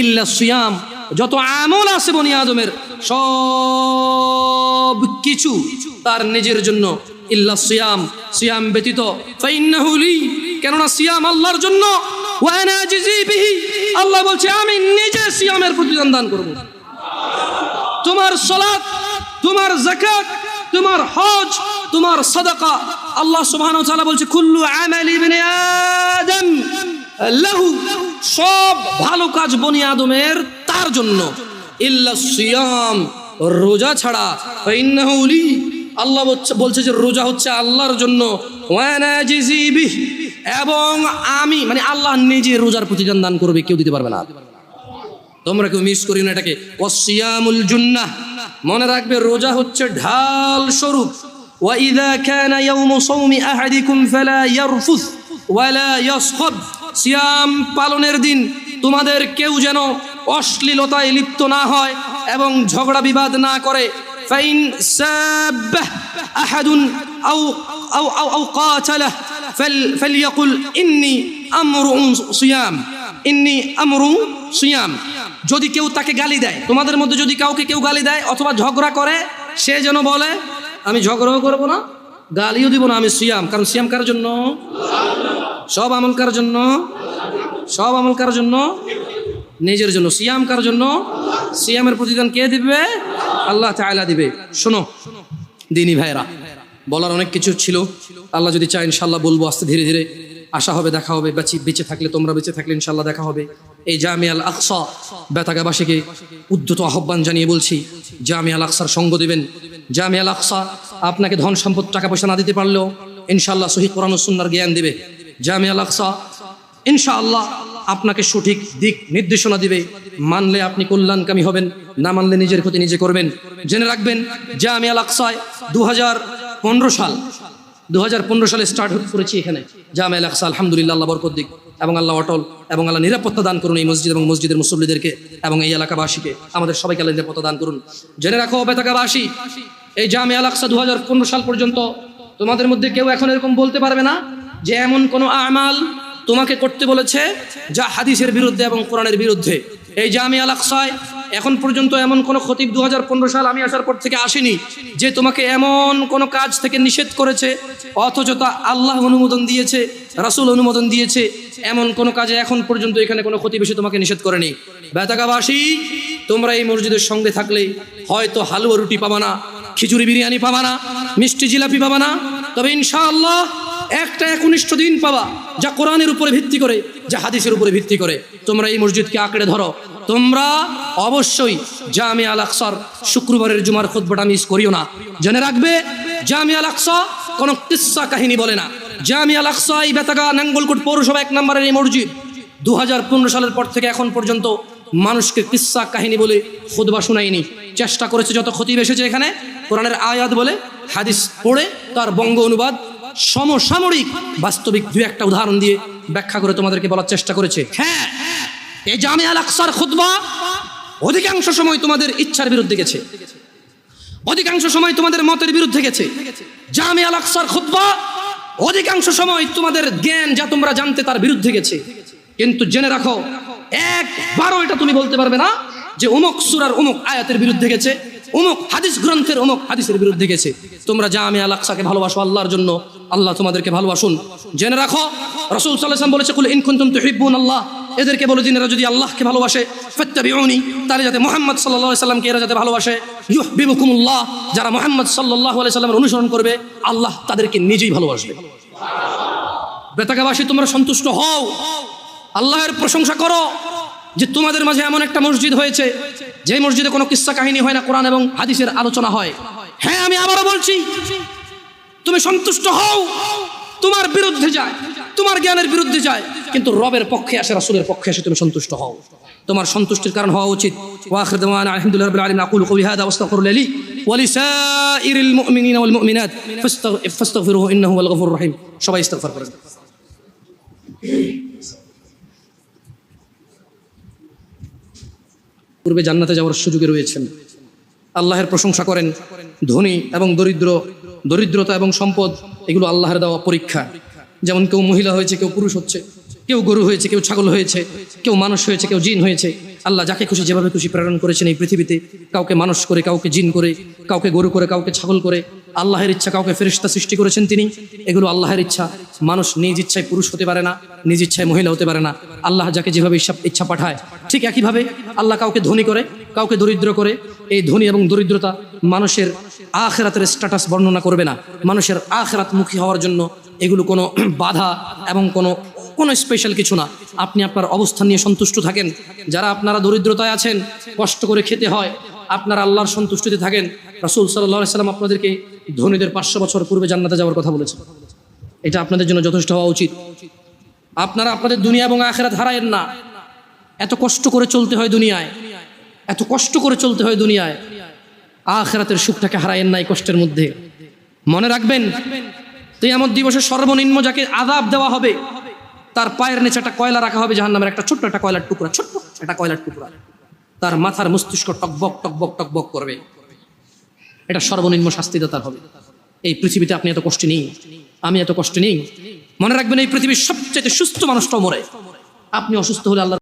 ইল্লা সিয়াম, যত আমল আছে বনি আদমের সব কিছু তার নিজের জন্য, ইল্লা সিয়াম, সিয়াম ব্যতীত, ফাইন্নাহু লি, কেননা সিয়াম আল্লাহর জন্য, ওয়া আনা আজজি বিহি, আল্লাহ বলছে আমি নিজে সিয়ামের প্রতিদান দান করব। তোমার সালাত, তোমার যাকাত, তোমার হজ, তোমার সাদাকা, আল্লাহ সুবহানাহু ওয়া তাআলা বলছে কুল্লু আমালি ইবনি আদম লাহু, সব ভালো কাজ বনি আদমের তার জন্য, ইল্লা সিয়াম, রোজা ছাড়া, ফাইন্নাহু লি, আল্লাহ বলছে যে রোজা হচ্ছে আল্লাহর জন্য, ওয়া আনা আজজি বিহি, এবং আমি মানে আল্লাহ নিজে রোজার প্রতিদান দান করবে, কেউ দিতে পারবে না। তোমরা কেউ মিস করি না এটাকে। ওয়াসিয়ামুল জুন্নাহ, মনে রাখবে রোজা হচ্ছে ঢাল স্বরূপ। ওয়া ইযা কানা ইয়াউমু সাওমি আহাদিকুম ফালা ইয়ারফুস ওয়ালা ইয়াসখাব, সিয়াম পালনের দিন তোমাদের কেউ যেন অশ্লীলতায় লিপ্ত না হয় এবং ঝগড়া বিবাদ না করে। ফাইন সাব্বাহ আহাদুন আও আও আও কাতালাহ ফালইয়াকুল ইন্নী আমরুন সিয়াম, ইন্নী আমরুন সিয়াম। যদি কেউ তাকে গালি দেয়, তোমাদের মধ্যে যদি কাউকে কেউ গালি দেয় অথবা ঝগড়া করে, সে যেন বলে আমি ঝগড়াও করবো না, গালিও দিব না, আমি সিয়াম। কারণ সিয়াম কার জন্য? সব আমল কার জন্য? সব আমল কার জন্য? নিজের জন্য। সিয়াম কার জন্য? সিয়ামের প্রতিদান কে দিবে? আল্লাহ তাআলা দিবে। শোনো দিনী ভাইরা, বলার অনেক কিছু ছিল, আল্লাহ যদি চায় ইনশাআল্লাহ বলবো আস্তে ধীরে ধীরে। আশা হবে দেখা হবে, বেঁচে থাকলে, তোমরা বেঁচে থাকলে ইনশাআল্লাহ দেখা হবে। এই জামিয়া আল আকসা বেতাগাবাসীকে উদ্ধত আহ্বান জানিয়ে বলছি, জামিয়া আল আকসার সঙ্গ দিবেন। জামিয়া আল আকসা আপনাকে ধন সম্পদ টাকা পয়সা না দিতে পারলেও ইনশাআল্লাহ সহিহ কোরআন ও সুন্নাহর জ্ঞান দিবে। জামিয়া আল আকসা ইনশাআল্লাহ আপনাকে সঠিক দিক নির্দেশনা দিবে। মানলে আপনি কল্যাণকামী হবেন, না মানলে নিজের ক্ষতি নিজে করবেন। জেনে রাখবেন জামিয়া আল আকসায় 2015 সালে স্টার্ট করেছি এখানে জামিয়া আল আকসা। আলহামদুলিল্লাহ, আল্লাহ বরকত দিক এবং আল্লাহ অটল এবং আল্লাহ নিরাপত্তা দান করুন এই মসজিদ এবং মসজিদের মুসল্লিদেরকে এবং এই এলাকাবাসীকে, আমাদের সবাইকে আল্লাহ নিরাপত্তা দান করুন। জেনে রাখো বেতাকাবাসী, এই জামিয়া আল আকসা 2015 সাল পর্যন্ত তোমাদের মধ্যে কেউ এখন এরকম বলতে পারবে না যে এমন কোনো আমাল তোমাকে করতে বলেছে যা হাদিসের বিরুদ্ধে এবং কোরআনের বিরুদ্ধে। এই জামিয়া আল আকসায় এখন পর্যন্ত এমন কোনো খতিব 2015 সাল আমি আসার পর থেকে আসেনি যে তোমাকে এমন কোনো কাজ থেকে নিষেধ করেছে অথচ তা আল্লাহ অনুমোদন দিয়েছে, রাসূল অনুমোদন দিয়েছে। এমন কোনো কাজে এখন পর্যন্ত এখানে কোনো খতিব এসে তোমাকে নিষেধ করেনি। বেতাকাবাসী, তোমরা এই মসজিদের সঙ্গে থাকলে হয়তো হালুয়া রুটি পাবা না, খিচুড়ি বিরিয়ানি পাবা না, মিষ্টি জিলাপি পাবা না, তবে ইনশাআল্লাহ একটা একনিষ্ঠ দিন পাবা যা কোরআনের উপরে ভিত্তি করে, যা হাদিসের উপরে ভিত্তি করে। তোমরা এই মসজিদকে আঁকড়ে ধরো। তোমরা অবশ্যই জামিয়া আল আকসার শুক্রবারের জুমার খুতবাটা মিস করিও না। জেনে রাখবে জামিয়া আল আকসা কোনো কিস্সা কাহিনী বলে না। জামিয়া আল আকসা এই বেতাগা নাঙ্গলকোট পৌরসভা 1 নম্বরের এই মসজিদ 2015 সালের পর থেকে এখন পর্যন্ত মানুষকে কিস্সা কাহিনী বলে খুতবা শোনায়নি। চেষ্টা করেছে যত খতিব এসেছে এখানে কোরআনের আয়াত বলে হাদিস পড়ে তার বঙ্গ অনুবাদ সমসাময়িক বাস্তবিক 2-1টা উদাহরণ দিয়ে ব্যাখ্যা করে তোমাদেরকে বলার চেষ্টা করেছে। হ্যাঁ, এই জামিয়া আল আকসার খুতবা অধিকাংশ সময় তোমাদের ইচ্ছার বিরুদ্ধে গেছে, অধিকাংশ সময় তোমাদের মতের বিরুদ্ধে গেছে। জামিয়া আল আকসার খুতবা অধিকাংশ সময় তোমাদের জ্ঞান যা তোমরা জানতে তার বিরুদ্ধে গেছে। কিন্তু জেনে রাখো, একবারও এটা তুমি বলতে পারবে না যে অমুক সূরার অমুক আয়াতের বিরুদ্ধে গেছে, অমুক হাদিস গ্রন্থের অমুক হাদিসের বিরুদ্ধে গেছে। তোমরা জামিয়া আল আকসাকে ভালোবাসো আল্লাহর জন্য, আল্লাহ তোমাদেরকে ভালোবাসুন। জেনে রাখো, রাসূল সাল্লাল্লাহু আলাইহি ওয়াসাল্লাম বলেছে, কুল ইন কুনতুম তুহিব্বুনাল্লাহ, এদেরকে বলে দিন এরা যদি আল্লাহকে ভালোবাসে, ফাত্তাবিউনি, তাহলে যাতে মুহাম্মদ সাল্লাল্লাহু আলাইহি সাল্লামকে এরা যাতে ভালোবাসে, ইউহিব্বুকুমুল্লাহ, যারা মুহাম্মদ সাল্লাল্লাহু আলাইহি সাল্লামের অনুসরণ করবে আল্লাহ তাদেরকে নিজেই ভালোবাসবে। বেতাকাবাসী, তোমরা সন্তুষ্ট হও, আল্লাহর প্রশংসা করো যে তোমাদের মাঝে এমন একটা মসজিদ হয়েছে যে মসজিদে কোনো কিস্সা কাহিনী হয় না, কোরআন এবং হাদিসের আলোচনা হয়। হ্যাঁ, আমি আবারও বলছি, তুমি সন্তুষ্ট হও। তোমার বিরুদ্ধে যায়, তোমার জ্ঞানের বিরুদ্ধে যায়, কিন্তু রবের পক্ষে আসে, রাসূলের পক্ষে আসে, তুমি সন্তুষ্ট হও। তোমার সন্তুষ্টির কারণ হওয়া উচিত। ওয়া আখিরু দাওয়ানা আলহামদুলিল্লাহি রাব্বিল আলামিন। আকুলু কওলি হাযা ওয়া আস্তাগফিরু লি ওয়া লিসাইরিল মুমিনিনা ওয়াল মুমিনাত ফাস্তাগফিরুহু ইন্নাহু হুয়াল গফুরুর রহিম। সবাই ইস্তিগফার করেন। পূর্বে জান্নাতে যাওয়ার সুযোগে রয়েছেন। আল্লাহর প্রশংসা করেন। ধনী এবং দরিদ্র, দরিদ্রতা এবং সম্পদ এগুলো আল্লাহর দেওয়া পরীক্ষা। যেমন কেউ মহিলা হয়েছে, কেউ পুরুষ হচ্ছে, কেউ গরু হয়েছে, কেউ ছাগল হয়েছে, কেউ মানুষ হয়েছে, কেউ জিন হয়েছে। আল্লাহ যাকে খুশি যেভাবে খুশি প্রেরণ করেছেন এই পৃথিবীতে, কাউকে মানুষ করে, কাউকে জিন করে, কাউকে গরু করে, কাউকে ছাগল করে। আল্লাহর ইচ্ছা কাউকে ফেরেশতা সৃষ্টি করেছেন তিনি, এগুলো আল্লাহর ইচ্ছা। মানুষ নিজ ইচ্ছায় পুরুষ হতে পারে না, নিজ ইচ্ছায় মহিলা হতে পারে না। আল্লাহ যাকে যেভাবে ইচ্ছা পাঠায়, ঠিক একইভাবে আল্লাহ কাউকে ধনী করে, কাউকে দরিদ্র করে। এই ধনী এবং দরিদ্রতা মানুষের আখিরাতের স্ট্যাটাস বর্ণনা করবে না। মানুষের আখিরাতমুখী হওয়ার জন্য এগুলো কোনো বাধা এবং কোনো স্পেশাল কিছু না। আপনি আপনার অবস্থান নিয়ে সন্তুষ্ট থাকেন। যারা আপনারা দরিদ্রতায় আছেন, কষ্ট করে খেতে হয়, আপনারা আল্লাহর সন্তুষ্টিতে থাকেন। রাসূল সাল্লাল্লাহু আলাইহি সাল্লাম আপনাদেরকে ধনীদের 500 বছর পূর্বে জান্নাতে যাওয়ার কথা বলেছেন। এটা আপনাদের জন্য যথেষ্ট হওয়া উচিত। আপনারা আপনাদের দুনিয়া এবং আখিরাত হারায়েন না। এত কষ্ট করে চলতে হয় দুনিয়ায়, এত কষ্ট করে চলতে হয় দুনিয়ায়। আখিরাতের সুখটাকে হারায়েন না এই কষ্টের মধ্যে। মনে রাখবেন, কিয়ামত দিবসে সর্বনিম্ন যাকে আযাব দেওয়া হবে তার পায়ের নিচে একটা কয়লা রাখা হবে, জাহান্নামের একটা ছোট্ট একটা কয়লার টুকরা, ছোট্ট একটা কয়লার টুকরা। তার মাথার মস্তিষ্ক টকবক টকবক টকবক করবে। এটা সর্বনিম্ন শাস্তিদাতার হবে। এই পৃথিবীতে আপনি এত কষ্ট নেই, আমি এত কষ্ট নেই। মনে রাখবেন, এই পৃথিবীর সবচেয়ে সুস্থ মানুষটাও মরে। আপনি অসুস্থ হলে আল্লাহ